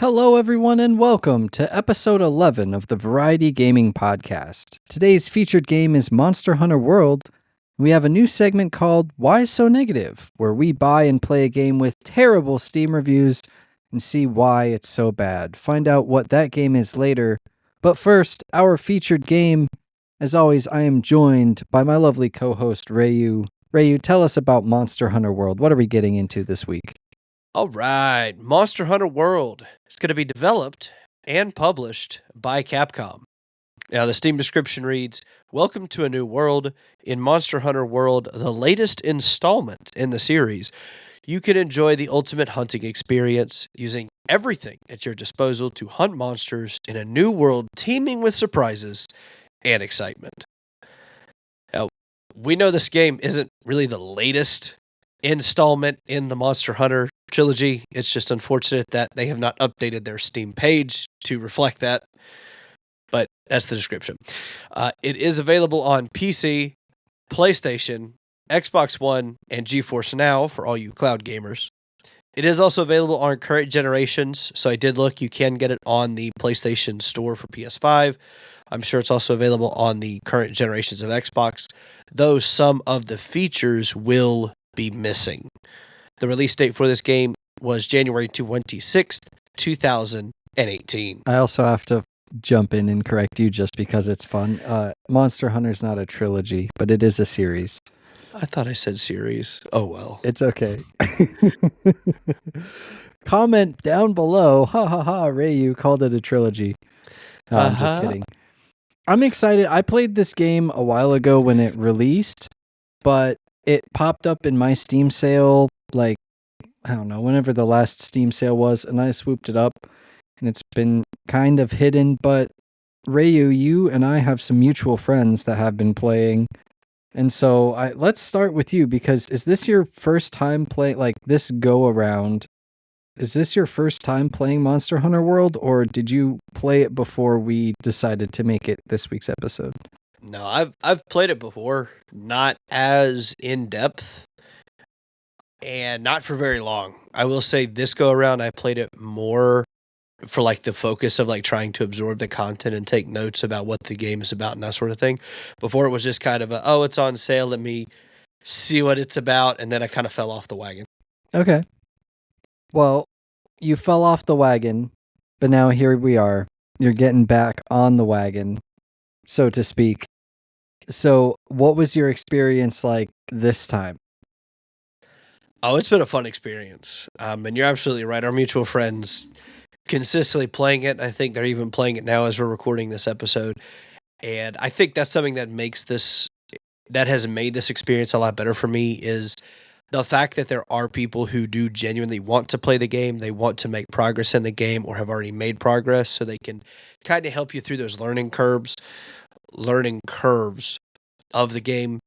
Hello, everyone, and welcome to episode 11 of the Variety Gaming Podcast. Today's featured game is Monster Hunter World. We have a new segment called Why So Negative, where we buy and play a game with terrible Steam reviews and see why it's so bad. Find out what that game is later. But first, our featured game. As always, I am joined by my lovely co-host, Rhaiu. Rhaiu, tell us about Monster Hunter World. What are we getting into this week? All right, Monster Hunter World is going to be developed and published by Capcom. Now, the Steam description reads, "Welcome to a new world. In Monster Hunter World, the latest installment in the series, you can enjoy the ultimate hunting experience using everything at your disposal to hunt monsters in a new world teeming with surprises and excitement." Now, we know this game isn't really the latest installment in the Monster Hunter trilogy. It's just unfortunate that they have not updated their Steam page to reflect that, but that's the description. It is available on PC, PlayStation, Xbox One, and GeForce Now for all you cloud gamers. It is also available on current generations, so I did look. You can get it on the PlayStation Store for PS5. I'm sure it's also available on the current generations of Xbox, though some of the features will be missing. The release date for this game was January 26th, 2018. I also have to jump in and correct you just because it's fun. Monster Hunter's not a trilogy, but it is a series. I thought I said series. Oh, well. It's okay. Comment down below. Ha ha ha, Rhaiu called it a trilogy. No, I'm just kidding. I'm excited. I played this game a while ago when it released, but it popped up in my Steam sale, like, I don't know, whenever the last Steam sale was, and I swooped it up, and it's been kind of hidden, but Rhaiu, you and I have some mutual friends that have been playing, and so let's start with you, because is this your first time playing, like, this go-around, is this your first time playing Monster Hunter World, or did you play it before we decided to make it this week's episode? No, I've played it before, not as in-depth, and not for very long. I will say this go around, I played it more for like the focus of like trying to absorb the content and take notes about what the game is about and that sort of thing. Before it was just kind of it's on sale, let me see what it's about, and then I kind of fell off the wagon. Okay. Well, you fell off the wagon, but now here we are. You're getting back on the wagon, so to speak. So, what was your experience like this time? Oh, it's been a fun experience. And you're absolutely right. Our mutual friends consistently playing it. I think they're even playing it now as we're recording this episode. And I think that's something that has made this experience a lot better for me, is the fact that there are people who do genuinely want to play the game. They want to make progress in the game or have already made progress, so they can kind of help you through those learning curves of the game.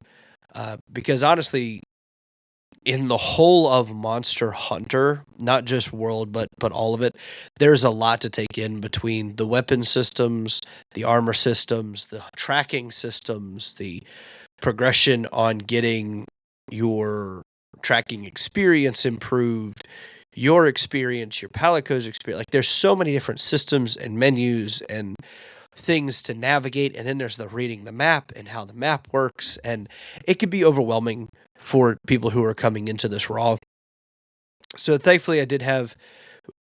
Because honestly, in the whole of Monster Hunter, not just World, but all of it, there's a lot to take in between the weapon systems, the armor systems, the tracking systems, the progression on getting your tracking experience improved, your experience, your Palico's experience. Like, there's so many different systems and menus and things to navigate, and then there's the reading the map and how the map works, and it can be overwhelming for people who are coming into this raw. So thankfully I did have,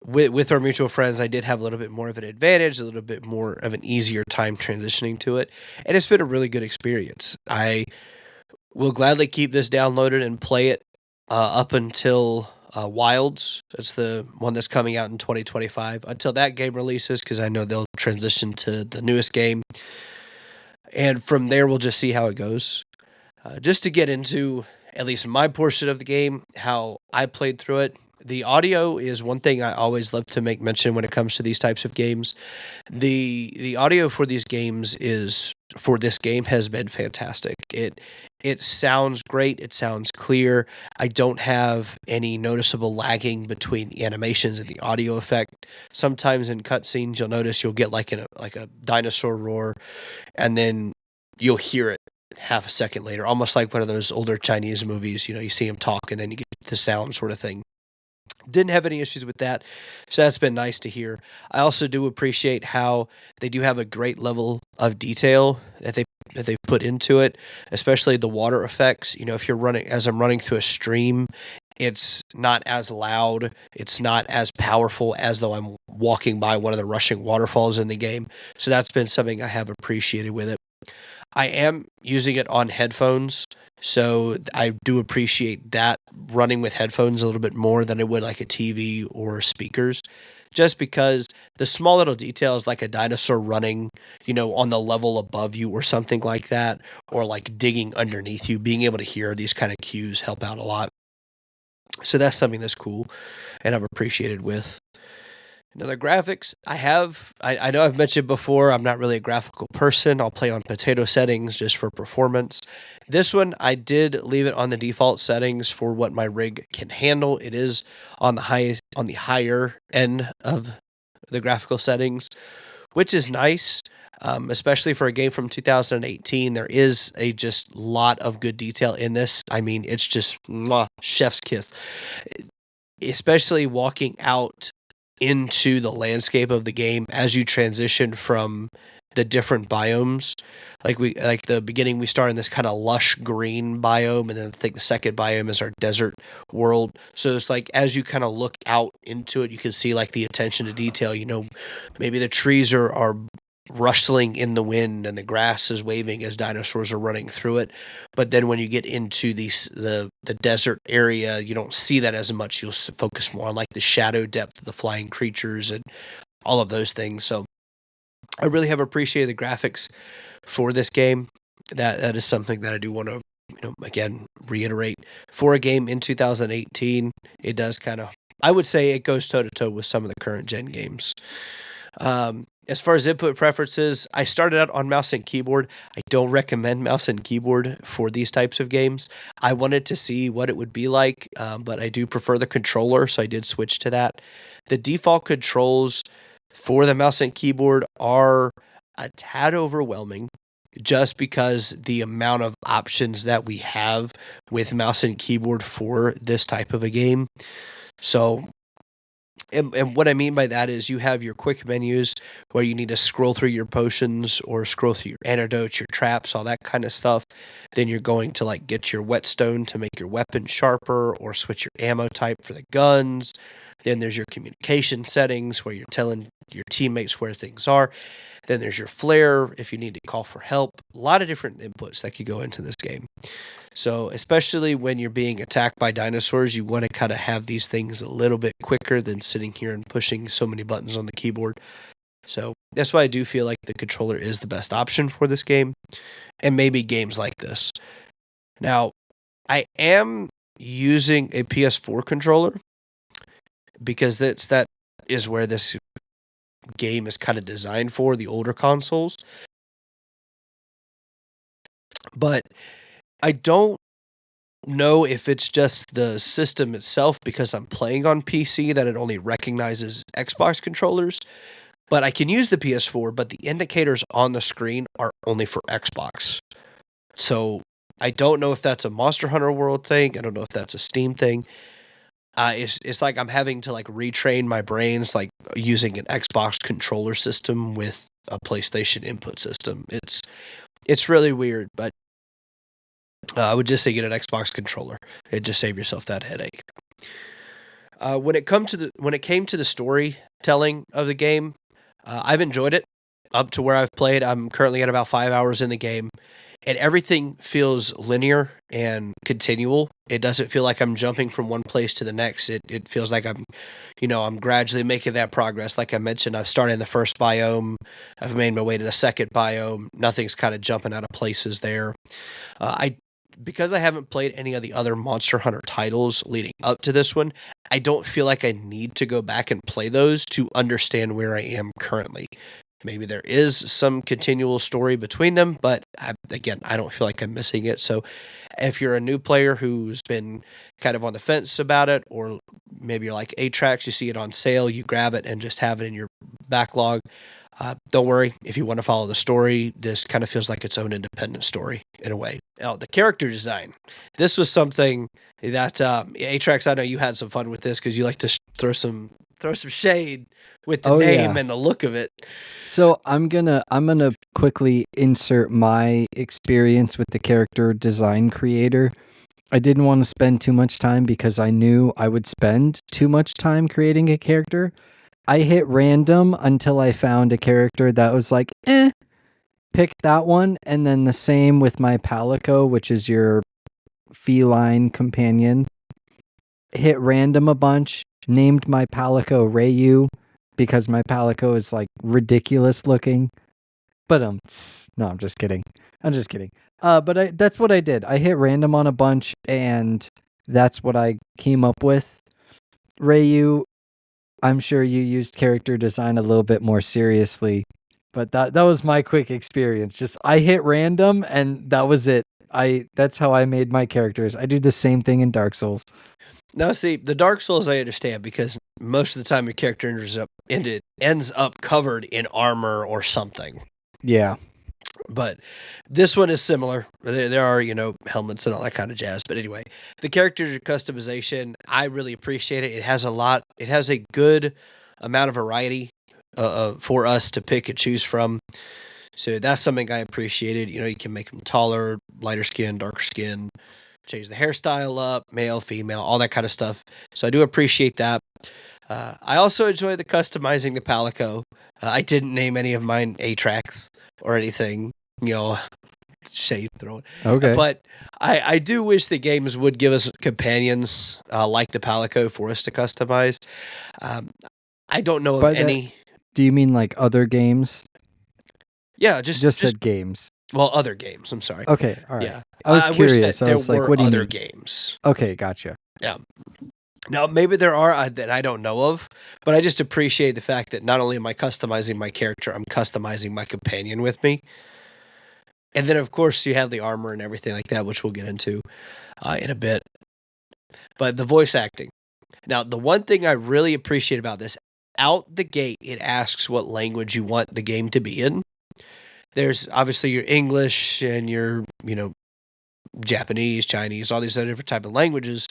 with our mutual friends, I did have a little bit more of an advantage, a little bit more of an easier time transitioning to it, and it's been a really good experience. I will gladly keep this downloaded and play it up until Wilds. That's the one that's coming out in 2025. Until that game releases, because I know they'll transition to the newest game. And from there, we'll just see how it goes. Just to get into at least my portion of the game, how I played through it. The audio is one thing I always love to make mention when it comes to these types of games. The audio for this game has been fantastic. It sounds great. It sounds clear. I don't have any noticeable lagging between the animations and the audio effect. Sometimes in cutscenes, you'll notice you'll get like a dinosaur roar, and then you'll hear it half a second later, almost like one of those older Chinese movies. You know, you see them talk and then you get the sound sort of thing. Didn't have any issues with that, so that's been nice to hear. I also do appreciate how they do have a great level of detail that they put into it, especially the water effects. If you're running as I'm running through a stream, it's not as loud, it's not as powerful as though I'm walking by one of the rushing waterfalls in the game. So that's been something I have appreciated with it. I am using it on headphones, so I do appreciate that running with headphones a little bit more than I would like a TV or speakers, just because the small little details like a dinosaur running, on the level above you or something like that, or like digging underneath you, being able to hear these kind of cues help out a lot. So that's something that's cool and I've appreciated with. Another graphics, I know I've mentioned before, I'm not really a graphical person. I'll play on potato settings just for performance. This one, I did leave it on the default settings for what my rig can handle. It is on the higher end of the graphical settings, which is nice, especially for a game from 2018. There is a just lot of good detail in this. I mean, it's just mwah, chef's kiss, especially walking out into the landscape of the game as you transition from the different biomes. Like the beginning, we start in this kind of lush green biome, and then I think the second biome is our desert world. So it's like as you kind of look out into it, you can see like the attention to detail. Maybe the trees are rustling in the wind and the grass is waving as dinosaurs are running through it. But then when you get into the desert area, you don't see that as much. You'll focus more on like the shadow depth of the flying creatures and all of those things. So I really have appreciated the graphics for this game. That is something that I do want to, again, reiterate. For a game in 2018, it does I would say it goes toe to toe with some of the current gen games. As far as input preferences, I started out on mouse and keyboard. I don't recommend mouse and keyboard for these types of games. I wanted to see what it would be like, but I do prefer the controller, so I did switch to that. The default controls for the mouse and keyboard are a tad overwhelming, just because the amount of options that we have with mouse and keyboard for this type of a game. So and what I mean by that is you have your quick menus where you need to scroll through your potions or scroll through your antidotes, your traps, all that kind of stuff. Then you're going to like get your whetstone to make your weapon sharper or switch your ammo type for the guns. Then there's your communication settings where you're telling your teammates where things are. Then there's your flare if you need to call for help. A lot of different inputs that could go into this game. So especially when you're being attacked by dinosaurs, you want to kind of have these things a little bit quicker than sitting here and pushing so many buttons on the keyboard. So that's why I do feel like the controller is the best option for this game, and maybe games like this. Now, I am using a PS4 controller because that is where this game is kind of designed for, the older consoles. But I don't know if it's just the system itself because I'm playing on PC that it only recognizes Xbox controllers. But I can use the PS4, but the indicators on the screen are only for Xbox. So I don't know if that's a Monster Hunter World thing. I don't know if that's a Steam thing. It's like I'm having to like retrain my brains, like using an Xbox controller system with a PlayStation input system. It's really weird, but I would just say get an Xbox controller. It just save yourself that headache. When it came to the storytelling of the game, I've enjoyed it up to where I've played. I'm currently at about 5 hours in the game, and everything feels linear and continual. It doesn't feel like I'm jumping from one place to the next. It feels like I'm gradually making that progress. Like I mentioned, I've started in the first biome. I've made my way to the second biome. Nothing's kind of jumping out of places there. Because I haven't played any of the other Monster Hunter titles leading up to this one, I don't feel like I need to go back and play those to understand where I am currently. Maybe there is some continual story between them, but again, I don't feel like I'm missing it. So if you're a new player who's been kind of on the fence about it, or maybe you're like Atrax, you see it on sale, you grab it and just have it in your backlog. Don't worry, if you want to follow the story, this kind of feels like its own independent story in a way. Now, the character design. This was something That Atrax, I know you had some fun with this because you like to throw some shade with the name and the look of it. So I'm gonna quickly insert my experience with the character design creator. I didn't want to spend too much time because I knew I would spend too much time creating a character. I hit random until I found a character that was like, picked that one, and then the same with my Palico, which is your feline companion. Hit random a bunch, named my Palico Rhaiu because my Palico is like ridiculous looking. But no, I'm just kidding. But that's what I did. I hit random on a bunch, and that's what I came up with. Rhaiu, I'm sure you used character design a little bit more seriously, but that was my quick experience. Just I hit random, and that was it. That's how I made my characters. I do the same thing in Dark Souls. Now, see, the Dark Souls I understand because most of the time your character ends up covered in armor or something. Yeah. But this one is similar. There are, helmets and all that kind of jazz. But anyway, the character customization, I really appreciate it. It has a good amount of variety for us to pick and choose from. So that's something I appreciated. You can make them taller, lighter skin, darker skin, change the hairstyle up, male, female, all that kind of stuff. So I do appreciate that. I also enjoy the customizing the Palico. I didn't name any of mine Atrax or anything, shade thrown. Okay. But I do wish the games would give us companions like the Palico for us to customize. I don't know of any. Do you mean like other games? Yeah, just said games. Well, other games. I'm sorry. Okay, all right. Yeah, I was curious. I was like, what do you mean? Other games. Okay, gotcha. Yeah. Now, maybe there are that I don't know of, but I just appreciate the fact that not only am I customizing my character, I'm customizing my companion with me. And then, of course, you have the armor and everything like that, which we'll get into in a bit. But the voice acting. Now, the one thing I really appreciate about this, out the gate, it asks what language you want the game to be in. There's obviously your English and your, Japanese, Chinese, all these other different type of languages.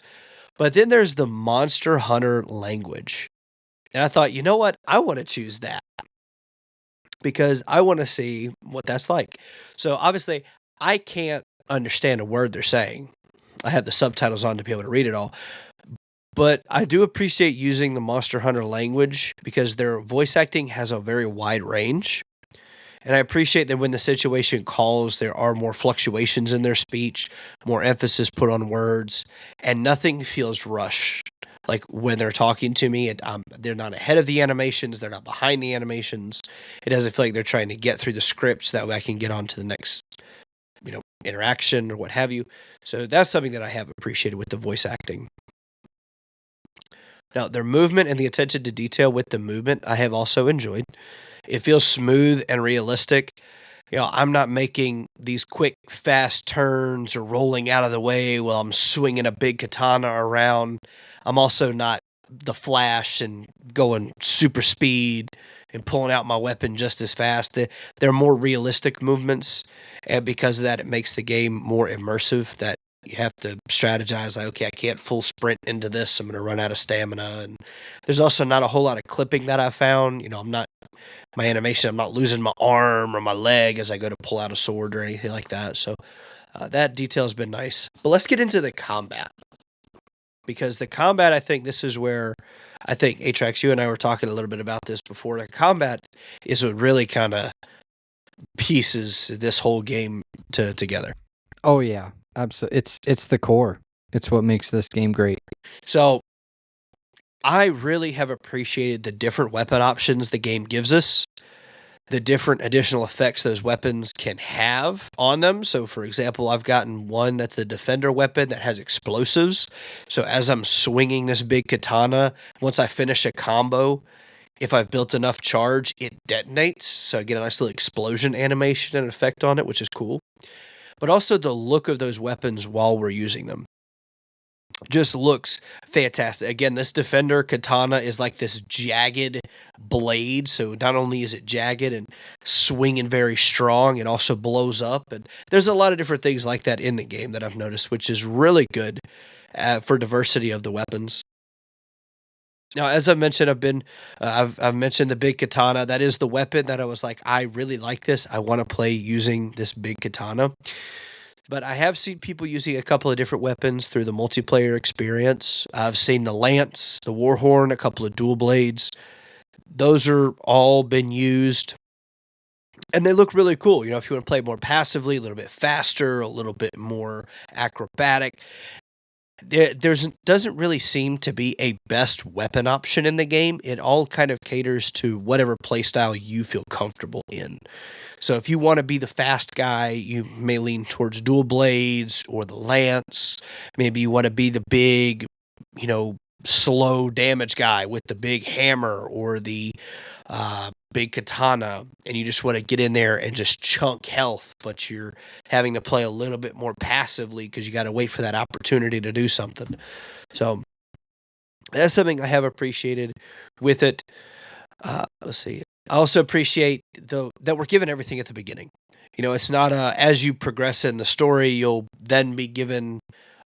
But then there's the Monster Hunter language. And I thought, you know what? I want to choose that because I want to see what that's like. So obviously, I can't understand a word they're saying. I have the subtitles on to be able to read it all. But I do appreciate using the Monster Hunter language because their voice acting has a very wide range. And I appreciate that when the situation calls, there are more fluctuations in their speech, more emphasis put on words, and nothing feels rushed. Like when they're talking to me, they're not ahead of the animations, they're not behind the animations. It doesn't feel like they're trying to get through the scripts, that way I can get on to the next, interaction or what have you. So that's something that I have appreciated with the voice acting. Now, their movement and the attention to detail with the movement, I have also enjoyed. It feels smooth and realistic. I'm not making these quick, fast turns or rolling out of the way while I'm swinging a big katana around. I'm also not the Flash and going super speed and pulling out my weapon just as fast. They're more realistic movements, and because of that, it makes the game more immersive, that you have to strategize, like, okay, I can't full sprint into this. I'm going to run out of stamina. And there's also not a whole lot of clipping that I found. I'm not losing my arm or my leg as I go to pull out a sword or anything like that. So that detail has been nice. But let's get into the combat. Because the combat, I think this is where, I think, Atrax, you and I were talking a little bit about this before. The combat is what really kind of pieces this whole game together. Oh, yeah. Absolutely. It's the core. It's what makes this game great. So I really have appreciated the different weapon options the game gives us, the different additional effects those weapons can have on them. So, for example, I've gotten one that's the defender weapon that has explosives. So as I'm swinging this big katana, once I finish a combo, if I've built enough charge, it detonates. So I get a nice little explosion animation and effect on it, which is cool. But also the look of those weapons while we're using them. just looks fantastic. Again, this Defender katana is like this jagged blade. So not only is it jagged and swinging very strong, it also blows up. And there's a lot of different things like that in the game that I've noticed, which is really good for diversity of the weapons. Now, as I mentioned, I've mentioned the big katana. That is the weapon that I was like, I really like this. I want to play using this big katana. But I have seen people using a couple of different weapons through the multiplayer experience. I've seen the lance, the warhorn, a couple of dual blades. Those are all been used, and they look really cool. If you want to play more passively, a little bit faster, a little bit more acrobatic, there's doesn't really seem to be a best weapon option in the game. It all kind of caters to whatever playstyle you feel comfortable in. So if you want to be the fast guy, you may lean towards dual blades or the lance. Maybe you want to be the big, slow damage guy with the big hammer or the big katana, and you just want to get in there and just chunk health, but you're having to play a little bit more passively because you got to wait for that opportunity to do something. So that's something I have appreciated with it. Let's see. I also appreciate that we're given everything at the beginning. It's not as you progress in the story, you'll then be given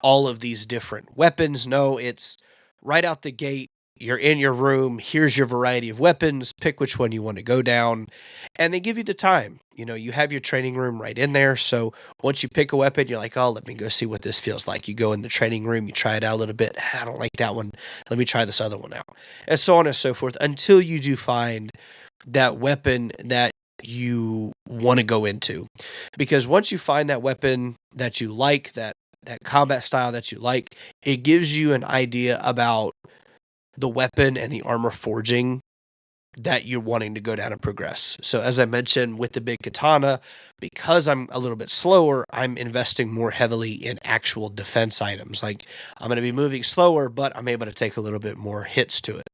all of these different weapons. No, it's right out the gate. You're in your room. Here's your variety of weapons. Pick which one you want to go down. And they give you the time. You have your training room right in there. So once you pick a weapon, you're like, oh, let me go see what this feels like. You go in the training room, you try it out a little bit. I don't like that one. Let me try this other one out. And so on and so forth until you do find that weapon that you want to go into. Because once you find that weapon that you like, that combat style that you like, it gives you an idea about the weapon and the armor forging that you're wanting to go down and progress. So as I mentioned with the big katana, because I'm a little bit slower, I'm investing more heavily in actual defense items. Like I'm going to be moving slower, but I'm able to take a little bit more hits to it.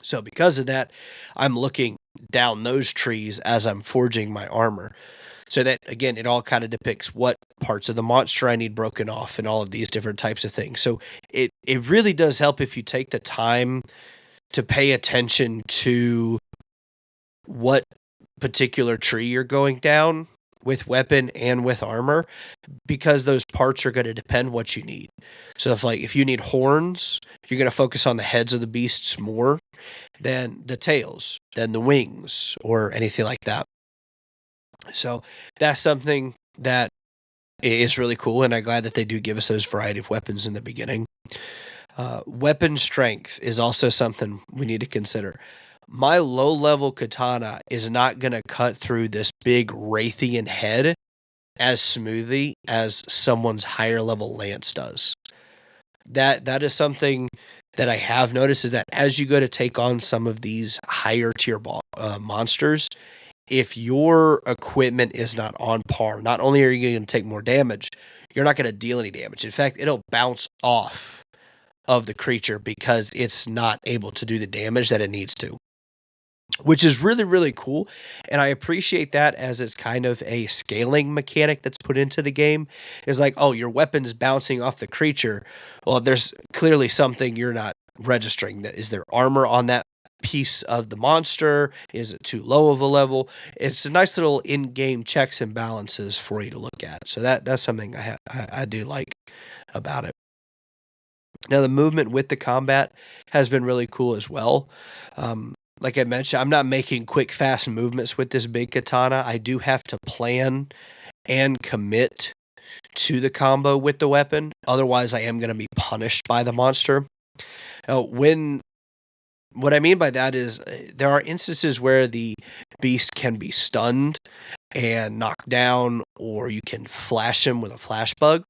So because of that, I'm looking down those trees as I'm forging my armor. So that, again, it all kind of depicts what parts of the monster I need broken off and all of these different types of things. So it really does help if you take the time to pay attention to what particular tree you're going down with weapon and with armor, because those parts are going to depend what you need. So if you need horns, you're going to focus on the heads of the beasts more than the tails, than the wings, or anything like that. So that's something that is really cool, and I'm glad that they do give us those variety of weapons in the beginning. Weapon strength is also something we need to consider. My low-level katana is not going to cut through this big Raytheon head as smoothly as someone's higher-level lance does. That is something that I have noticed, is that as you go to take on some of these higher-tier monsters, if your equipment is not on par, not only are you going to take more damage, you're not going to deal any damage. In fact, it'll bounce off of the creature because it's not able to do the damage that it needs to, which is really, really cool. And I appreciate that as it's kind of a scaling mechanic that's put into the game. Is like, oh, your weapon's bouncing off the creature. Well, there's clearly something you're not registering. That is there armor on that piece of the monster? Is it too low of a level? It's a nice little in-game checks and balances for you to look at. So that's something I do like about it. Now, the movement with the combat has been really cool as well. Like I mentioned, I'm not making quick, fast movements with this big katana. I do have to plan and commit to the combo with the weapon. Otherwise, I am going to be punished by the monster. Now, what I mean by that is there are instances where the beast can be stunned and knocked down, or you can flash him with a flash bug.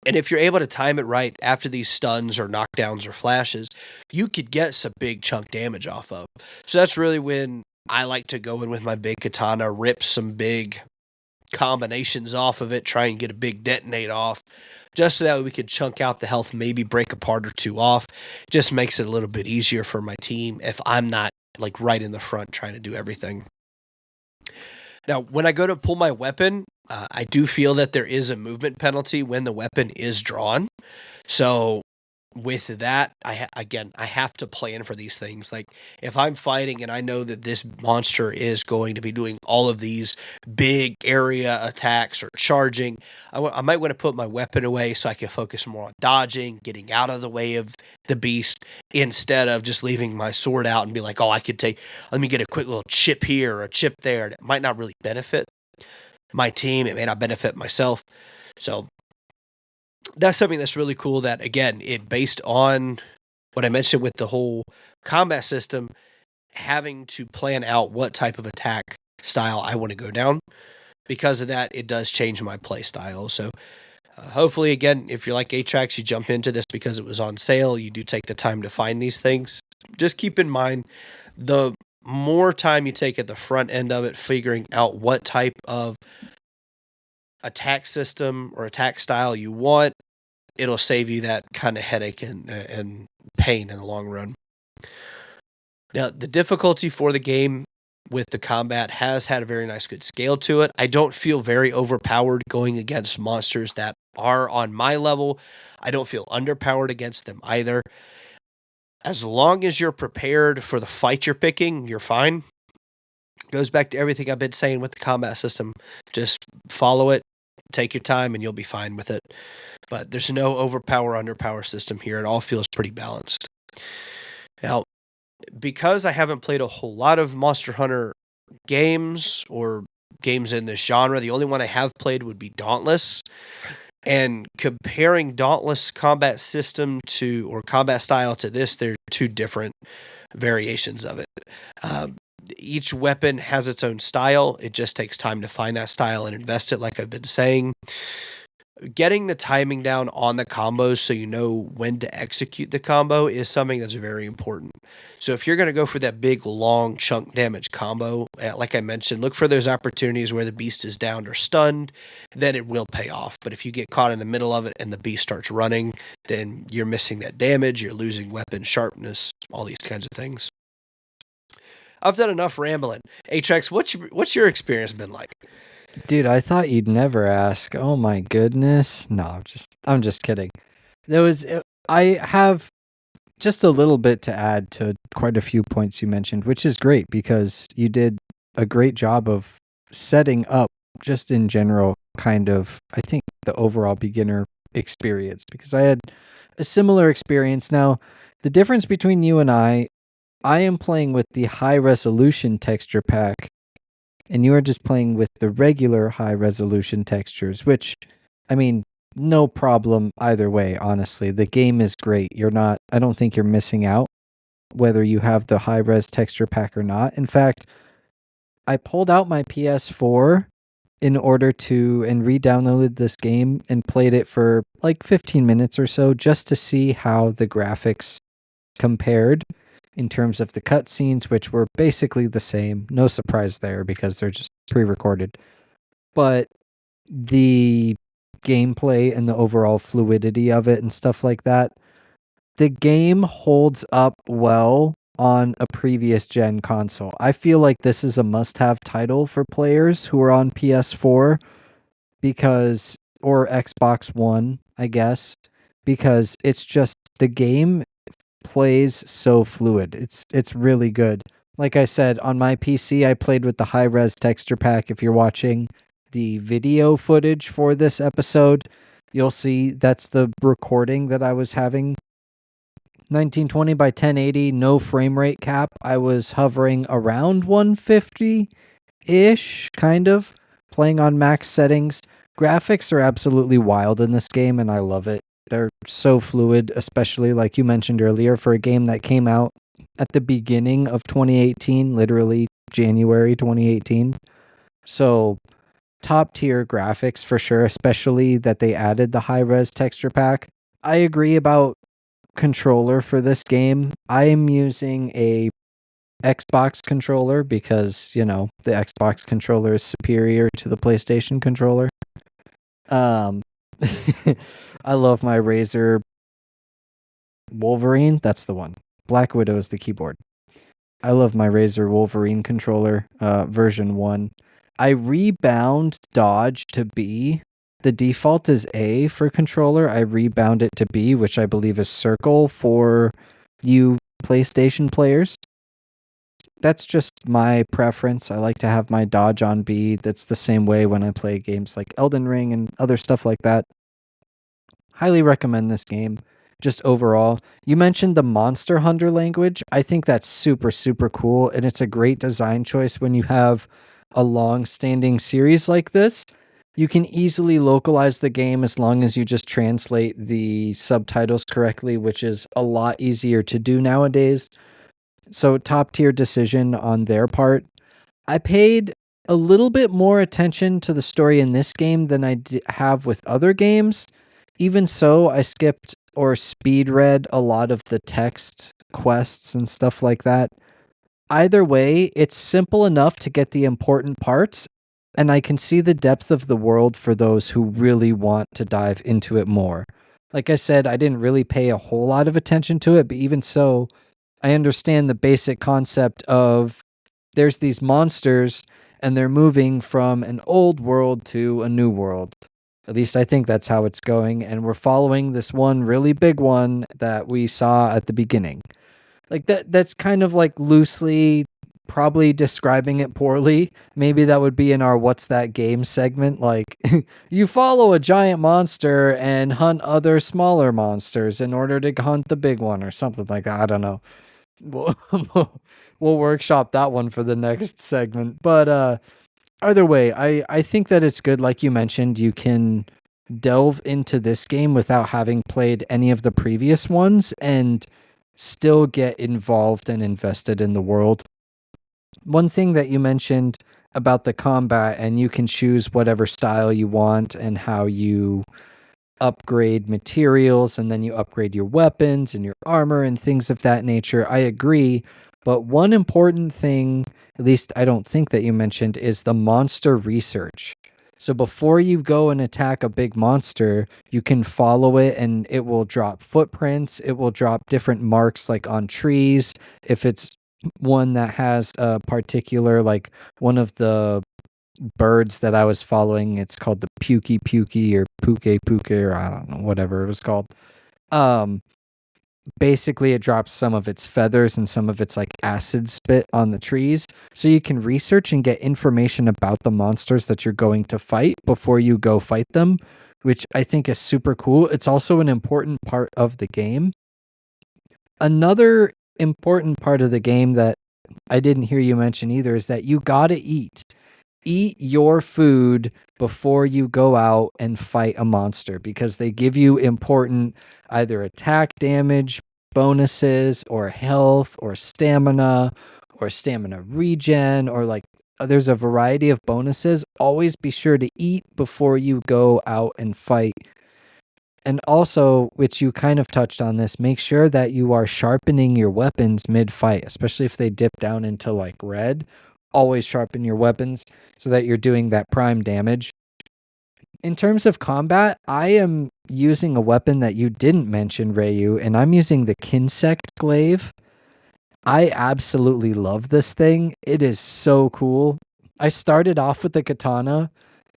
And if you're able to time it right after these stuns or knockdowns or flashes, you could get some big chunk damage off of. So that's really when I like to go in with my big katana, rip some big combinations off of it, try and get a big detonate off, just so that we could chunk out the health, maybe break a part or two off. Just makes it a little bit easier for my team if I'm not like right in the front trying to do everything. Now, when I go to pull my weapon, I do feel that there is a movement penalty when the weapon is drawn. So with that, again, I have to plan for these things. Like if I'm fighting and I know that this monster is going to be doing all of these big area attacks or charging, I might want to put my weapon away so I can focus more on dodging, getting out of the way of the beast, instead of just leaving my sword out and be like, oh, let me get a quick little chip here or a chip there. It might not really benefit my team. It may not benefit myself. So that's something that's really cool, that again, it based on what I mentioned with the whole combat system, having to plan out what type of attack style I want to go down. Because of that, it does change my play style. So hopefully, again, if you're like Atrax, you jump into this because it was on sale. You do take the time to find these things. Just keep in mind, the more time you take at the front end of it, figuring out what type of attack system or attack style you want, it'll save you that kind of headache and pain in the long run. Now, the difficulty for the game with the combat has had a very nice, good scale to it. I don't feel very overpowered going against monsters that are on my level. I don't feel underpowered against them either. As long as you're prepared for the fight you're picking, you're fine. Goes back to everything I've been saying with the combat system. Just follow it, take your time, and you'll be fine with it. But there's no overpower, underpower system here. It all feels pretty balanced. Now, because I haven't played a whole lot of Monster Hunter games or games in this genre, the only one I have played would be Dauntless. And comparing Dauntless combat system or combat style to this, there are two different variations of it. Each weapon has its own style. It just takes time to find that style and invest it, like I've been saying. Getting the timing down on the combos so you know when to execute the combo is something that's very important. So if you're going to go for that big, long chunk damage combo, like I mentioned, look for those opportunities where the beast is downed or stunned, then it will pay off. But if you get caught in the middle of it and the beast starts running, then you're missing that damage, you're losing weapon sharpness, all these kinds of things. I've done enough rambling. Atrax, what's your experience been like? Dude, I thought you'd never ask. Oh my goodness. No, I'm just kidding. I have just a little bit to add to quite a few points you mentioned, which is great because you did a great job of setting up just in general kind of, I think, the overall beginner experience, because I had a similar experience. Now, the difference between you and I am playing with the high resolution texture pack, and you are just playing with the regular high resolution textures, which, I mean, no problem either way, honestly. The game is great. I don't think you're missing out whether you have the high res texture pack or not. In fact, I pulled out my PS4 in order and re-downloaded this game and played it for like 15 minutes or so just to see how the graphics compared in terms of the cutscenes, which were basically the same. No surprise there because they're just pre-recorded. But the gameplay and the overall fluidity of it and stuff like that, the game holds up well on a previous gen console. I feel like this is a must-have title for players who are on PS4 or Xbox One, I guess, because it's just the game plays so fluid. It's really good. Like I said, on my PC, I played with the high-res texture pack. If you're watching the video footage for this episode, you'll see that's the recording that I was having. 1920 by 1080, no frame rate cap. I was hovering around 150-ish, kind of, playing on max settings. Graphics are absolutely wild in this game, and I love it. They're so fluid, especially like you mentioned earlier, for a game that came out at the beginning of 2018, literally January 2018. So top tier graphics for sure, especially that they added the high res texture pack. I agree about controller for this game. I am using a Xbox controller because, the Xbox controller is superior to the PlayStation controller. I love my Razer Wolverine. That's the one. Black Widow is the keyboard. I love my Razer Wolverine controller, version 1. I rebound dodge to B the default is A for controller. I rebound it to B, which I believe is circle for you PlayStation players. That's just my preference. I like to have my dodge on B. That's the same way when I play games like Elden Ring and other stuff like that. Highly recommend this game. Just overall, you mentioned the Monster Hunter language. I think that's super, super cool. And it's a great design choice when you have a long standing series like this. You can easily localize the game as long as you just translate the subtitles correctly, which is a lot easier to do nowadays. So, top tier decision on their part. I paid a little bit more attention to the story in this game than I have with other games. Even so, I skipped or speed read a lot of the text quests and stuff like that. Either way, it's simple enough to get the important parts, and I can see the depth of the world for those who really want to dive into it more. Like I said, I didn't really pay a whole lot of attention to it, but even so, I understand the basic concept of there's these monsters and they're moving from an old world to a new world. At least I think that's how it's going. And we're following this one really big one that we saw at the beginning. Like that's kind of like loosely probably describing it poorly. Maybe that would be in our What's That Game segment. Like, you follow a giant monster and hunt other smaller monsters in order to hunt the big one or something like that. I don't know. We'll, we'll workshop that one for the next segment. But either way, I think that it's good. Like you mentioned, you can delve into this game without having played any of the previous ones and still get involved and invested in the world. One thing that you mentioned about the combat, and you can choose whatever style you want and how you upgrade materials, and then you upgrade your weapons and your armor and things of that nature. I agree. But one important thing, at least I don't think that you mentioned, is the monster research. So before you go and attack a big monster, you can follow it and it will drop footprints. It will drop different marks like on trees. If it's one that has a particular, like one of the birds that I was following, it's called the Pukey Pukey or Puke Puke, or I don't know, whatever it was called. Basically it drops some of its feathers and some of its like acid spit on the trees, so you can research and get information about the monsters that you're going to fight before you go fight them, which I think is super cool. It's also an important part of the game. Another important part of the game that I didn't hear you mention either is that you gotta eat. Eat your food before you go out and fight a monster, because they give you important either attack damage bonuses or health or stamina regen, or like there's a variety of bonuses. Always be sure to eat before you go out and fight. And also, which you kind of touched on this, make sure that you are sharpening your weapons mid-fight, especially if they dip down into like red. Always sharpen your weapons so that you're doing that prime damage. In terms of combat, I am using a weapon that you didn't mention, Rhaiu, and I'm using the Kinsect Glaive. I absolutely love this thing. It is so cool. I started off with the katana,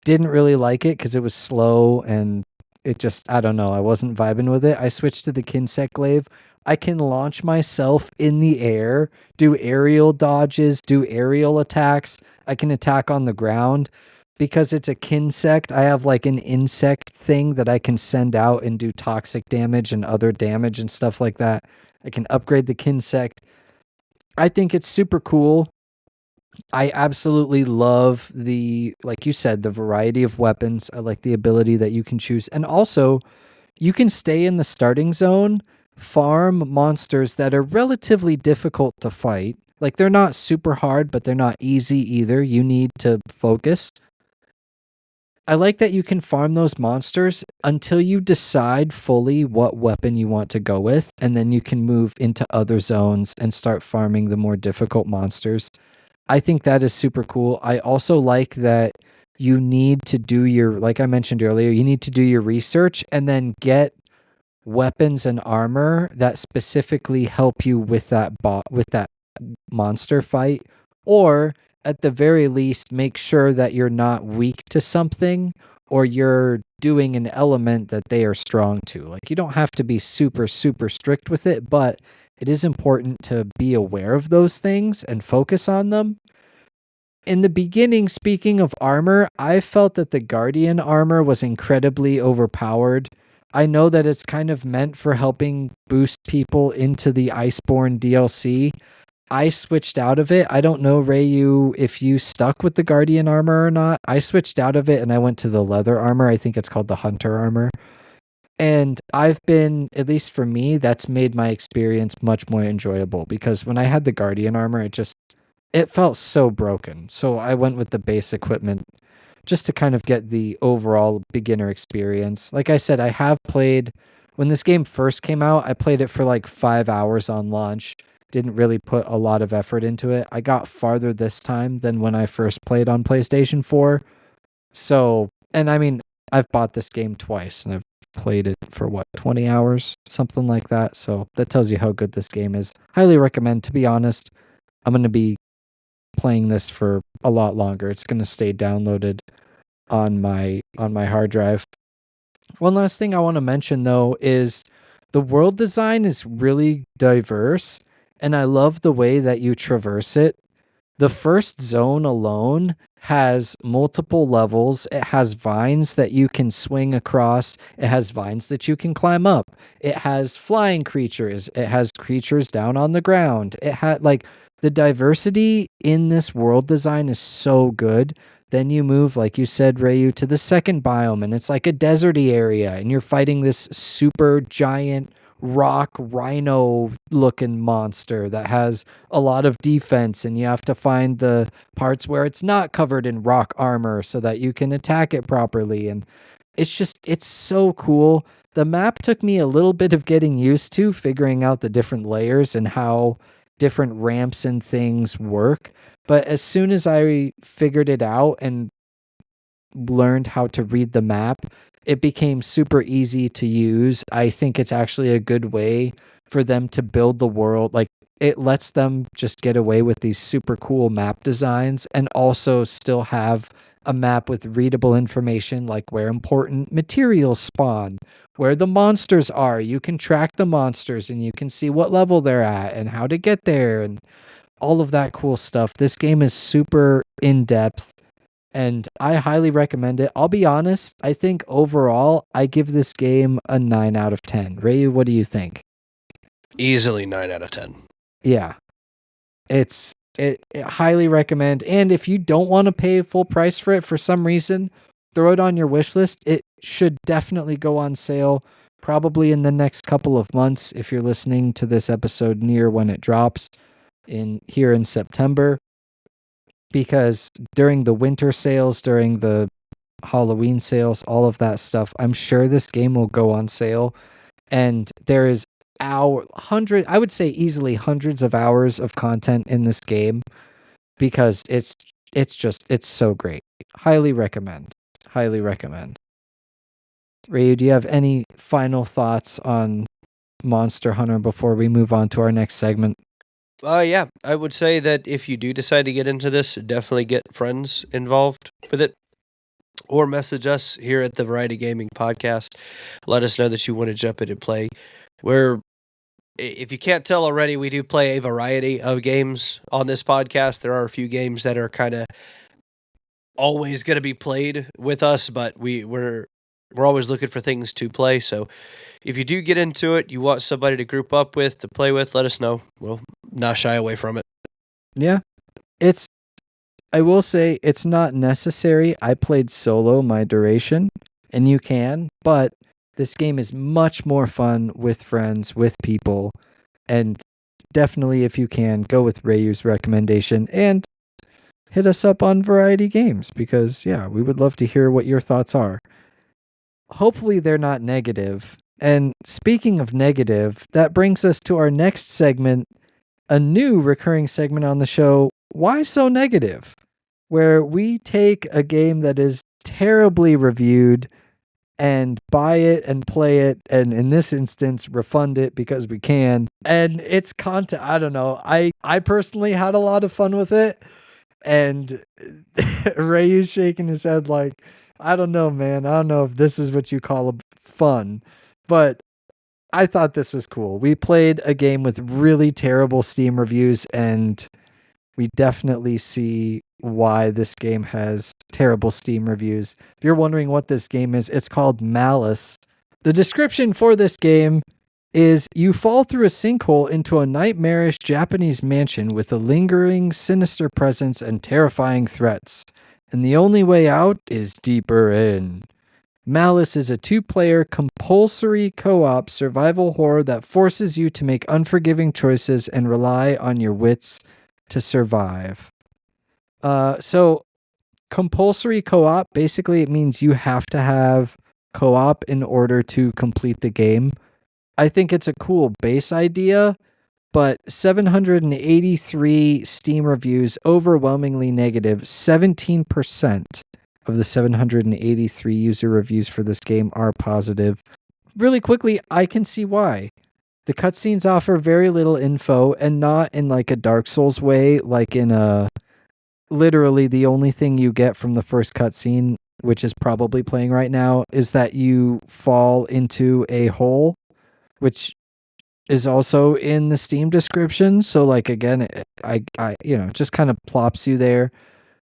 didn't really like it because it was slow and it just, I don't know, I wasn't vibing with it. I switched to the Kinsect Glaive. I can launch myself in the air, do aerial dodges, do aerial attacks. I can attack on the ground. Because it's a Kinsect, I have like an insect thing that I can send out and do toxic damage and other damage and stuff like that. I can upgrade the Kinsect. I think it's super cool. I absolutely love like you said, the variety of weapons. I like the ability that you can choose. And also, you can stay in the starting zone, farm monsters that are relatively difficult to fight. Like, they're not super hard, but they're not easy either. You need to focus. I like that you can farm those monsters until you decide fully what weapon you want to go with, and then you can move into other zones and start farming the more difficult monsters. I think that is super cool. I also like that you need to do like I mentioned earlier, you need to do your research and then get weapons and armor that specifically help you with with that monster fight, or at the very least make sure that you're not weak to something, or you're doing an element that they are strong to. Like, you don't have to be super, super strict with it, but it is important to be aware of those things and focus on them. In the beginning, speaking of armor, I felt that the Guardian armor was incredibly overpowered. I know that it's kind of meant for helping boost people into the Iceborne DLC. I switched out of it. I don't know, Rhaiu, if you stuck with the Guardian armor or not. I switched out of it and I went to the leather armor. I think it's called the Hunter armor. And I've been, at least for me, that's made my experience much more enjoyable, because when I had the Guardian armor, it felt so broken. So I went with the base equipment just to kind of get the overall beginner experience. Like I said, I have played, when this game first came out, I played it for like 5 hours on launch. Didn't really put a lot of effort into it. I got farther this time than when I first played on PlayStation 4. So, and I mean, I've bought this game twice and I've played it for 20 hours, something like that. So that tells you how good this game is. Highly recommend. To be honest, I'm going to be playing this for a lot longer. It's going to stay downloaded on my hard drive. One last thing I want to mention though is the world design is really diverse, and I love the way that you traverse it. The first zone alone has multiple levels. It has vines that you can swing across. It has vines that you can climb up. It has flying creatures. It has creatures down on the ground. It had like the diversity in this world design is so good. Then you move, like you said, Rhaiu, to the second biome, and it's like a deserty area, and you're fighting this super giant rock rhino looking monster that has a lot of defense, and you have to find the parts where it's not covered in rock armor so that you can attack it properly. And it's so cool. The map took me a little bit of getting used to, figuring out the different layers and how different ramps and things work. But as soon as I figured it out and learned how to read the map, it became super easy to use. I think it's actually a good way for them to build the world. Like, it lets them just get away with these super cool map designs and also still have a map with readable information, like where important materials spawn, where the monsters are. You can track the monsters and you can see what level they're at and how to get there and all of that cool stuff. This game is super in depth and I highly recommend it. I'll be honest, I think overall I give this game a 9 out of 10. Rhaiu, what do you think? Easily 9 out of 10. Yeah. It highly recommend. And if you don't want to pay full price for it for some reason, throw it on your wish list. It should definitely go on sale probably in the next couple of months if you're listening to this episode near when it drops here in September. Because during the winter sales, during the Halloween sales, all of that stuff, I'm sure this game will go on sale. And there is I would say easily hundreds of hours of content in this game, because it's so great. Highly recommend. Highly recommend. Rhaiu, do you have any final thoughts on Monster Hunter before we move on to our next segment? Yeah, I would say that if you do decide to get into this, definitely get friends involved with it, or message us here at the Variety Gaming Podcast. Let us know that you want to jump in and play. If you can't tell already, we do play a variety of games on this podcast. There are a few games that are kind of always going to be played with us, but we're always looking for things to play. So if you do get into it, you want somebody to group up with, to play with, let us know. We'll not shy away from it. Yeah. I will say it's not necessary. I played solo my duration, and you can, but this game is much more fun with friends, with people, and definitely, if you can, go with Rhaiu's recommendation and hit us up on Variety Games, because, yeah, we would love to hear what your thoughts are. Hopefully they're not negative. And speaking of negative, that brings us to our next segment, a new recurring segment on the show, Why So Negative? Where we take a game that is terribly reviewed and buy it and play it, and in this instance refund it because we can. And it's content. I don't know, I personally had a lot of fun with it, And Rayu's shaking his head like, I don't know, man. I don't know if this is what you call fun, but I thought this was cool. We played a game with really terrible Steam reviews, and we definitely see why this game has terrible Steam reviews. If you're wondering what this game is, it's called Malice. The description for this game is you fall through a sinkhole into a nightmarish Japanese mansion with a lingering, sinister presence and terrifying threats. And the only way out is deeper in. Malice is a 2-player compulsory co-op survival horror that forces you to make unforgiving choices and rely on your wits to survive. So compulsory co-op, basically it means you have to have co-op in order to complete the game. I think it's a cool base idea, but 783 Steam reviews, overwhelmingly negative. 17% of the 783 user reviews for this game are positive. Really quickly, I can see why. The cutscenes offer very little info, and not in like a Dark Souls way, like in a literally the only thing you get from the first cutscene, which is probably playing right now, is that you fall into a hole, which is also in the Steam description. So like again, I just kind of plops you there.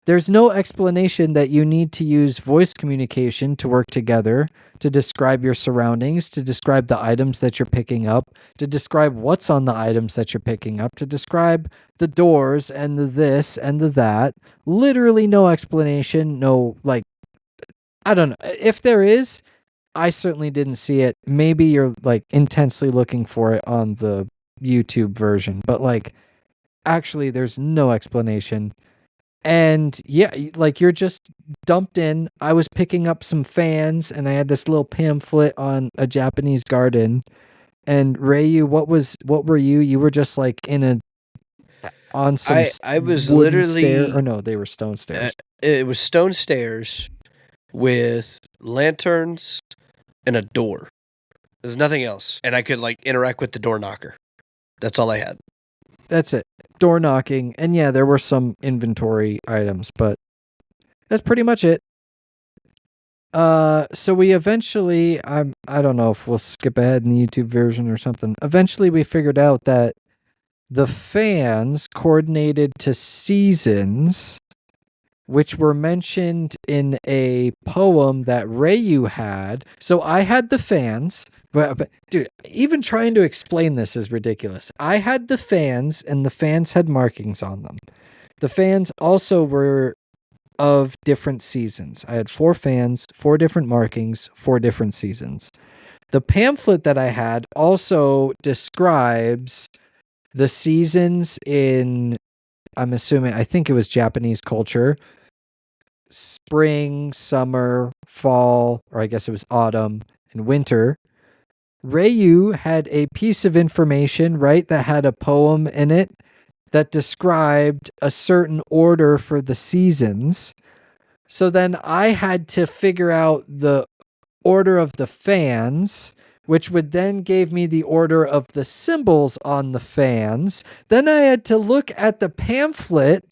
There's no explanation that you need to use voice communication to work together, to describe your surroundings, to describe the items that you're picking up, to describe what's on the items that you're picking up, to describe the doors and the this and the that. Literally no explanation, no, like, I don't know. If there is, I certainly didn't see it. Maybe you're like intensely looking for it on the YouTube version, but like, actually, there's no explanation. And yeah, like you're just dumped in. I was picking up some fans and I had this little pamphlet on a Japanese garden. And Rhaiu, what were you? You were just like on some I was wooden stair, literally or no, they were stone stairs. it was stone stairs with lanterns and a door. There's nothing else. And I could like interact with the door knocker. That's all I had. That's it. Door knocking. And yeah, there were some inventory items, but that's pretty much it. So we eventually, I don't know if we'll skip ahead in the YouTube version or something. Eventually we figured out that the fans coordinated to seasons, which were mentioned in a poem that Rhaiu had. So I had the fans, but dude, even trying to explain this is ridiculous. I had the fans, and the fans had markings on them. The fans also were of different seasons. I had 4 fans, 4 different markings, 4 different seasons. The pamphlet that I had also describes the seasons in, I think it was Japanese culture. Spring, summer, fall, or I guess it was autumn and winter. Rhaiu had a piece of information, right, that had a poem in it that described a certain order for the seasons. So then I had to figure out the order of the fans, which would then give me the order of the symbols on the fans. Then I had to look at the pamphlet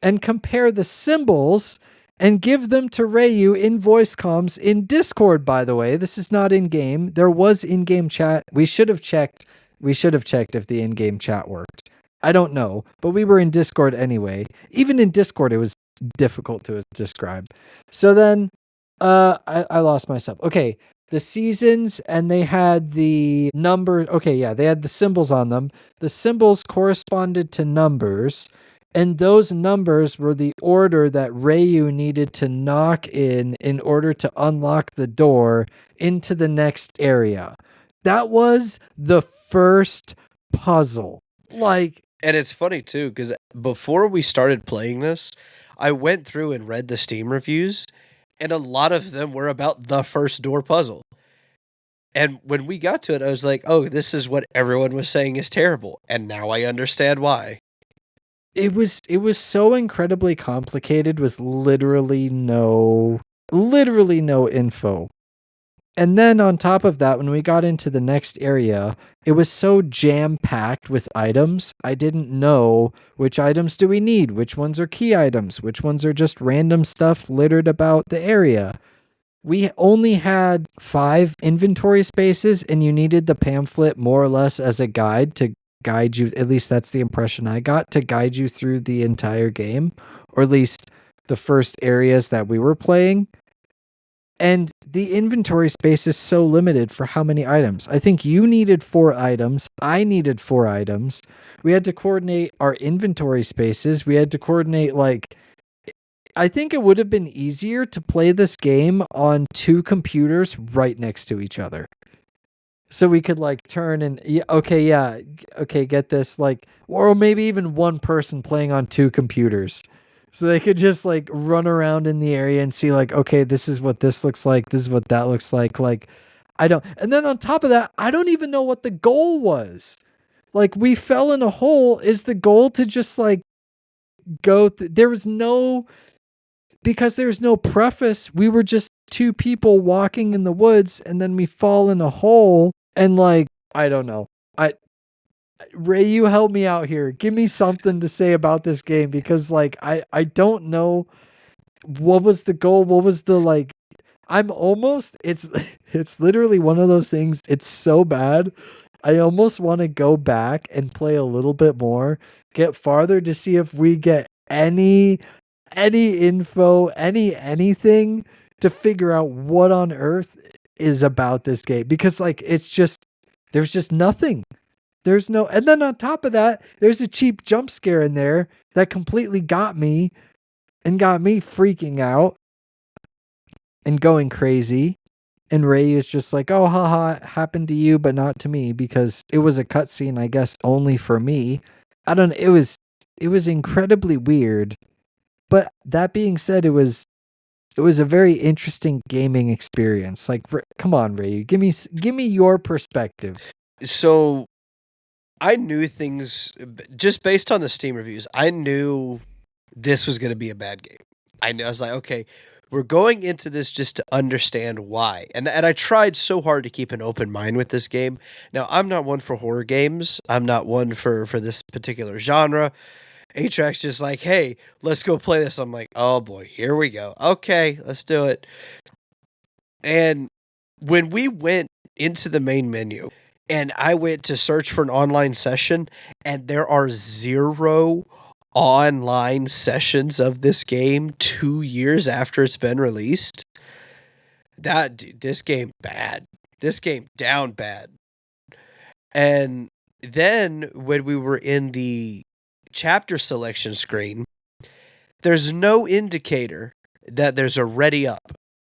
and compare the symbols and give them to Rhaiu in voice comms in Discord, by the way. This is not in-game. There was in-game chat. We should have checked if the in-game chat worked. I don't know, but we were in Discord anyway. Even in Discord, it was difficult to describe. So then I lost myself. Okay, the seasons, and they had the number. Okay, yeah, they had the symbols on them. The symbols corresponded to numbers, and those numbers were the order that Rhaiu needed to knock in order to unlock the door into the next area. That was the first puzzle. Like, and it's funny too, because before we started playing this, I went through and read the Steam reviews, and a lot of them were about the first door puzzle. And when we got to it, I was like, oh, this is what everyone was saying is terrible. And now I understand why. It was so incredibly complicated with literally no info. And then on top of that, when we got into the next area, it was so jam-packed with items. I didn't know which items do we need, which ones are key items, which ones are just random stuff littered about the area. We only had 5 inventory spaces, and you needed the pamphlet more or less as a guide to guide you. At least that's the impression I got, to guide you through the entire game, or at least the first areas that we were playing. And the inventory space is so limited for how many items. I think you needed 4 items. I needed 4 items. We had to coordinate our inventory spaces. We had to coordinate, like, I think it would have been easier to play this game on 2 computers right next to each other. So we could like turn and, okay, get this, like, or maybe even one person playing on 2 computers. So they could just like run around in the area and see like, okay, this is what this looks like. This is what that looks like. Like, and then on top of that, I don't even know what the goal was. Like, we fell in a hole. Is the goal to just like there was no, because there's no preface. We were just 2 people walking in the woods, and then we fall in a hole, and like, I don't know. Ray, you help me out here. Give me something to say about this game, because like I don't know what was the goal. What was the like? I'm almost, it's literally one of those things. It's so bad. I almost want to go back and play a little bit more, get farther to see if we get any info, anything to figure out what on earth is about this game, because like it's just, there's just nothing. There's no, and then on top of that, there's a cheap jump scare in there that completely got me and got me freaking out and going crazy. And Ray is just like, oh, haha, it happened to you, but not to me, because it was a cutscene, I guess, only for me. I don't know. It was incredibly weird. But that being said, it was a very interesting gaming experience. Like, come on, Ray, give me your perspective. So I knew things just based on the Steam reviews. I knew this was going to be a bad game. I was like, okay, we're going into this just to understand why. And I tried so hard to keep an open mind with this game. Now, I'm not one for horror games. I'm not one for this particular genre. Atrax just like, hey, let's go play this. I'm like, oh boy, here we go. Okay, let's do it. And when we went into the main menu and I went to search for an online session, and there are 0 online sessions of this game 2 years after it's been released. This game bad. This game down bad. And then when we were in the chapter selection screen, there's no indicator that there's a ready up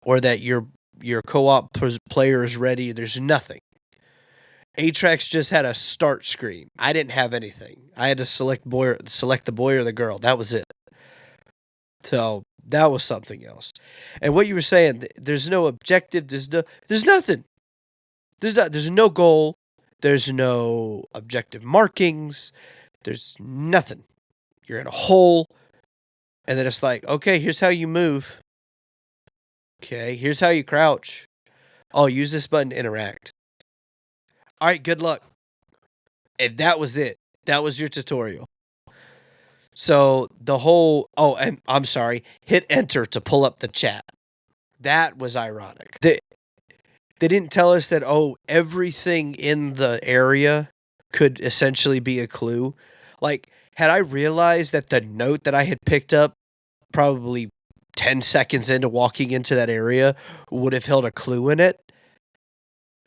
or that your co-op player is ready. There's nothing. Atrax just had a start screen. I didn't have anything. I had to select the boy or the girl. That was it. So that was something else. And what you were saying, there's no objective. There's nothing. There's no goal. There's no objective markings. There's nothing. You're in a hole. And then it's like, okay, here's how you move. Okay, here's how you crouch. Oh, use this button to interact. All right, good luck. And that was it. That was your tutorial. So the whole, and I'm sorry, hit enter to pull up the chat. That was ironic. They didn't tell us that, everything in the area could essentially be a clue. Like, had I realized that the note that I had picked up probably 10 seconds into walking into that area would have held a clue in it,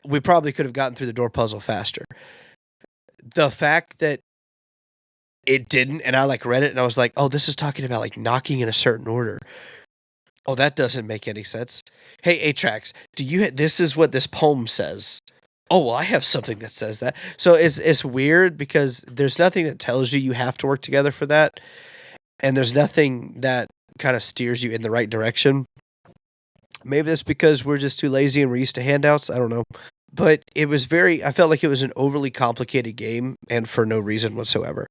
we probably could have gotten through the door puzzle faster. The fact that it didn't, and I like read it and I was like, oh, this is talking about like knocking in a certain order. Oh, that doesn't make any sense. Hey, Atrax, this is what this poem says. Oh, well, I have something that says that. So it's weird because there's nothing that tells you have to work together for that. And there's nothing that kind of steers you in the right direction. Maybe that's because we're just too lazy and we're used to handouts. I don't know. But I felt like it was an overly complicated game and for no reason whatsoever.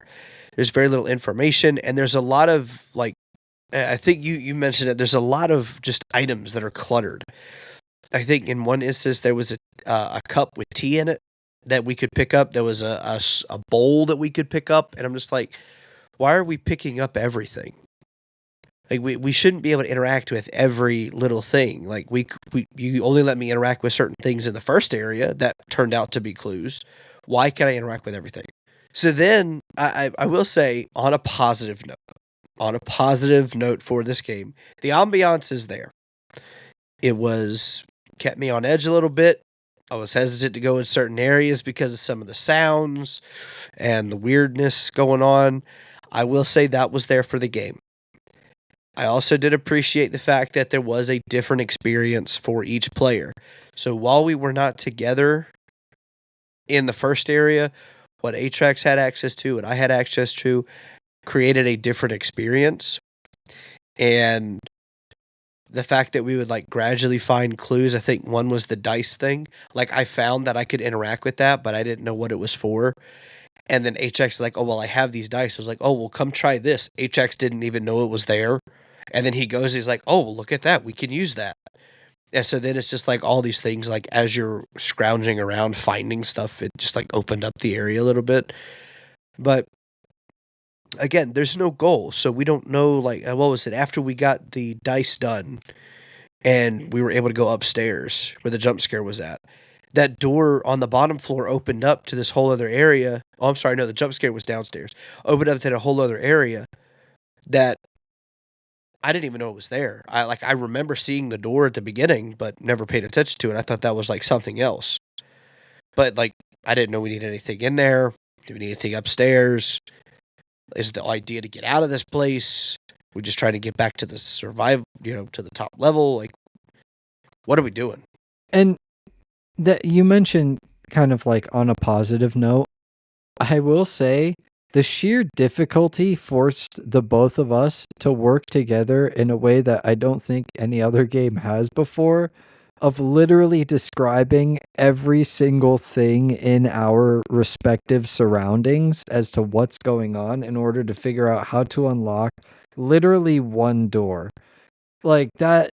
There's very little information, and there's a lot of, like, I think you mentioned it, there's a lot of just items that are cluttered. I think in one instance there was a cup with tea in it that we could pick up. There was a bowl that we could pick up, and I'm just like, why are we picking up everything? Like we shouldn't be able to interact with every little thing. Like you only let me interact with certain things in the first area that turned out to be clues. Why can't I interact with everything? So then I will say on a positive note for this game, the ambiance is there. It was kept me on edge a little bit. I was hesitant to go in certain areas because of some of the sounds and the weirdness going on. I will say that was there for the game. I also did appreciate the fact that there was a different experience for each player. So while we were not together in the first area, what Atrax had access to and I had access to created a different experience. And the fact that we would like gradually find clues, I think one was the dice thing. Like I found that I could interact with that, but I didn't know what it was for. And then HX is like, oh, well, I have these dice. I was like, oh, well, come try this. HX didn't even know it was there. And then he goes, he's like, oh, well, look at that. We can use that. And so then it's just like all these things, like as you're scrounging around finding stuff, it just like opened up the area a little bit. But again, there's no goal. So we don't know, like, what was it? After we got the dice done and we were able to go upstairs where the jump scare was at, that door on the bottom floor opened up to this whole other area. Oh, I'm sorry. No, the jump scare was downstairs. Opened up to a whole other area that I didn't even know it was there. I remember seeing the door at the beginning, but never paid attention to it. I thought that was like something else. But like, I didn't know we needed anything in there. Do we need anything upstairs? Is the idea to get out of this place? We're just trying to get back to the survival, to the top level. Like, what are we doing? And that you mentioned kind of like on a positive note, I will say the sheer difficulty forced the both of us to work together in a way that I don't think any other game has before, of literally describing every single thing in our respective surroundings as to what's going on in order to figure out how to unlock literally one door. Like that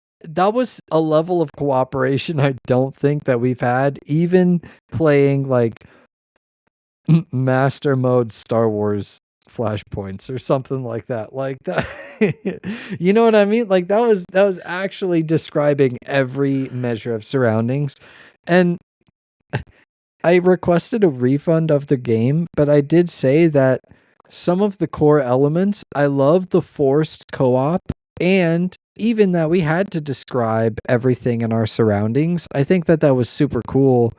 was a level of cooperation I don't think that we've had, even playing like master mode Star Wars flashpoints or something like that. Like that, you know what I mean? Like that was actually describing every measure of surroundings. And I requested a refund of the game, but I did say that some of the core elements, I love the forced co-op, and even that we had to describe everything in our surroundings. I think that was super cool.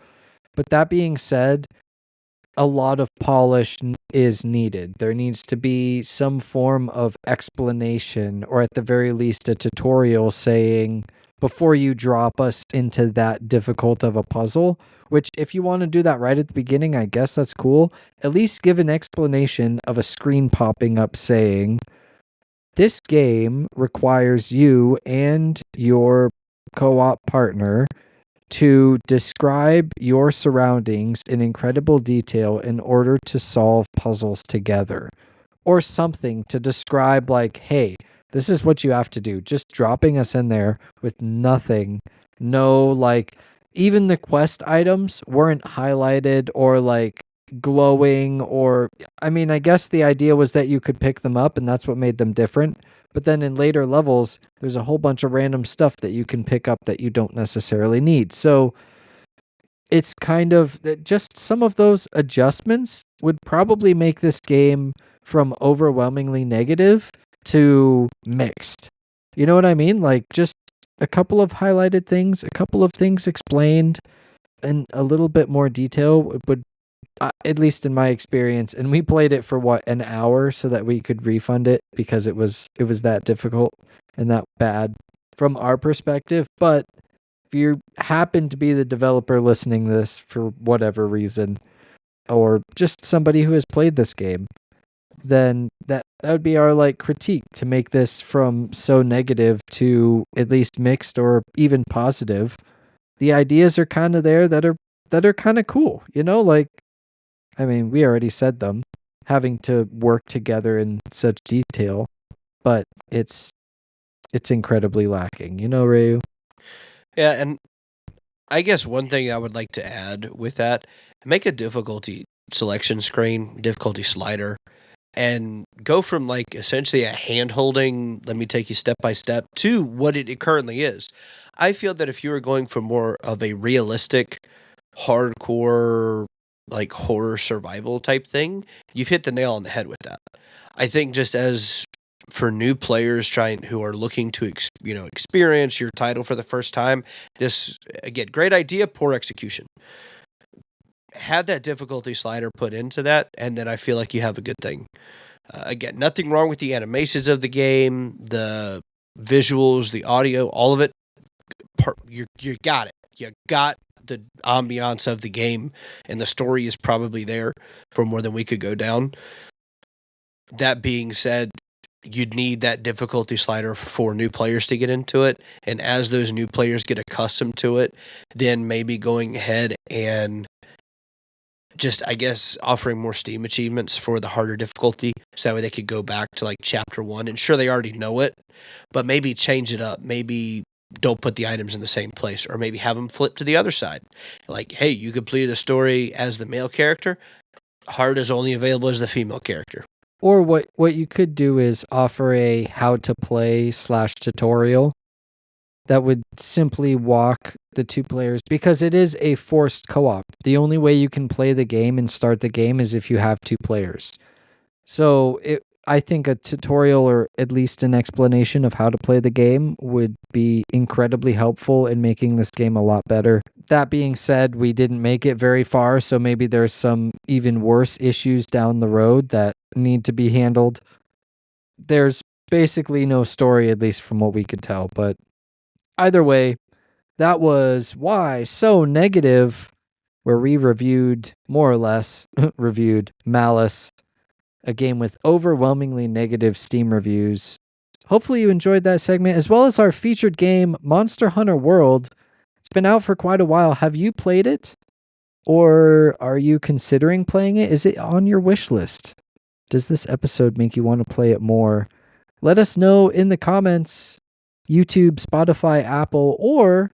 But that being said, a lot of polish is needed. There needs to be some form of explanation, or at the very least a tutorial saying, before you drop us into that difficult of a puzzle, which if you want to do that right at the beginning, I guess that's cool. At least give an explanation of a screen popping up saying, this game requires you and your co-op partner to describe your surroundings in incredible detail in order to solve puzzles together, or something to describe like, hey, this is what you have to do. Just dropping us in there with nothing, no, like, even the quest items weren't highlighted or like glowing, or I mean, I guess the idea was that you could pick them up and that's what made them different. But then in later levels, there's a whole bunch of random stuff that you can pick up that you don't necessarily need. So it's kind of just some of those adjustments would probably make this game from overwhelmingly negative to mixed. You know what I mean? Like just a couple of highlighted things, a couple of things explained, and a little bit more detail would, at least in my experience, and we played it for what, an hour so that we could refund it because it was that difficult and that bad from our perspective. But if you happen to be the developer listening to this for whatever reason, or just somebody who has played this game, then that would be our like critique, to make this from so negative to at least mixed or even positive. The ideas are kind of there that are kind of cool, like, I mean, we already said them, having to work together in such detail, but it's incredibly lacking, Ryu? Yeah, and I guess one thing I would like to add with that, make a difficulty selection screen, difficulty slider, and go from like essentially a hand holding, let me take you step by step, to what it currently is. I feel that if you were going for more of a realistic, hardcore, like horror survival type thing, you've hit the nail on the head with that. I think just as for new players trying who are looking to experience your title for the first time, this again, great idea, poor execution. Had that difficulty slider put into that, and then I feel like you have a good thing. Again, nothing wrong with the animations of the game, the visuals, the audio, all of it. You got it. You got the ambiance of the game, and the story is probably there for more than we could go down. That being said, you'd need that difficulty slider for new players to get into it, and as those new players get accustomed to it, then maybe going ahead and just, I guess, offering more Steam achievements for the harder difficulty, so that way they could go back to like chapter 1, and sure, they already know it, but maybe change it up. Maybe don't put the items in the same place, or maybe have them flip to the other side. Like, hey, you completed a story as the male character, hard is only available as the female character. Or what you could do is offer a how to play / tutorial that would simply walk the two players, because it is a forced co-op. The only way you can play the game and start the game is if you have two players. So I think a tutorial, or at least an explanation of how to play the game, would be incredibly helpful in making this game a lot better. That being said, we didn't make it very far, so maybe there's some even worse issues down the road that need to be handled. There's basically no story, at least from what we could tell, but either way, that was Why So Negative, where we reviewed, more or less, reviewed Malice, a game with overwhelmingly negative Steam reviews. Hopefully you enjoyed that segment, as well as our featured game, Monster Hunter World. It's been out for quite a while. Have you played it? Or are you considering playing it? Is it on your wish list? Does this episode make you want to play it more? Let us know in the comments, YouTube, Spotify, Apple, or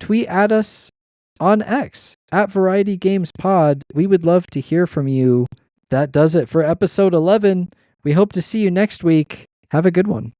tweet at us on X at Variety Games Pod. We would love to hear from you. That does it for episode 11. We hope to see you next week. Have a good one.